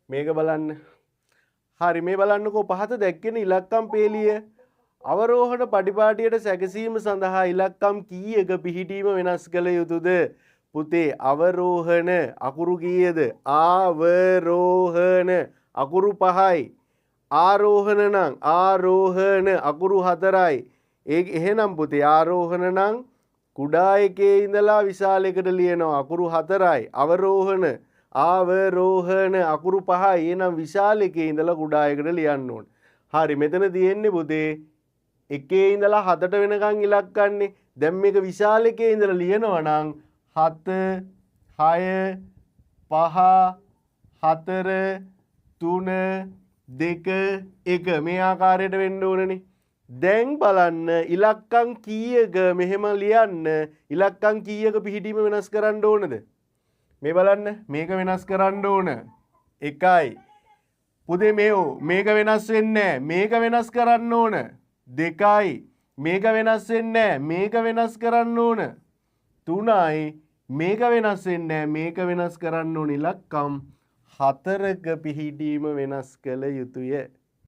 මේක බලන්න. හරි මේ බලන්නකෝ පහත දැක්කෙන ඉලක්කම් පේලිය අවරෝහණ පටිපාටියට සැකසීම සඳහා ඉලක්කම් කීයක පිහිටීම වෙනස් කළ යුතුද? පුතේ අවරෝහණ අකුරු කීයද? ආවරෝහණ අකුරු 5යි. ආරෝහණ නම් ආරෝහණ අකුරු 4යි. ඒ එහෙනම් පුතේ ආරෝහණ නම් කුඩා එකේ ඉඳලා විශාල එකට ලියනවා අකුරු 4යි. අවරෝහණ ආවරෝහණ අකුරු 5යි. එහෙනම් විශාල එකේ ඉඳලා කුඩා එකට ලියන්න ඕන. හරි මෙතන තියෙන්නේ පුතේ එකේ ඉඳලා 7ට වෙනකන් ඉලක්කන්නේ. දැන් මේක විශාල එකේ ඉඳලා ලියනවා නම් 7 6 5 4 3 2 1 මේ ආකාරයට වෙන්න ඕනනේ. දැන් බලන්න ඉලක්කම් කීයක මෙහෙම ලියන්න ඉලක්කම් කීයක පිහිටීම වෙනස් කරන්න ඕනද? මේ බලන්න මේක වෙනස් කරන්න ඕන 1යි. පුතේ මේක වෙනස් වෙන්නේ නැහැ. මේක වෙනස් කරන්න ඕන 2යි. මේක වෙනස් වෙන්නේ නැහැ. මේක වෙනස් කරන්න ඕන 3යි. මේක වෙනස් වෙන්නේ නැහැ. මේක වෙනස් කරන්න ඕන ඉලක්කම් 4ක පිහිටීම වෙනස් කළ යුතුය.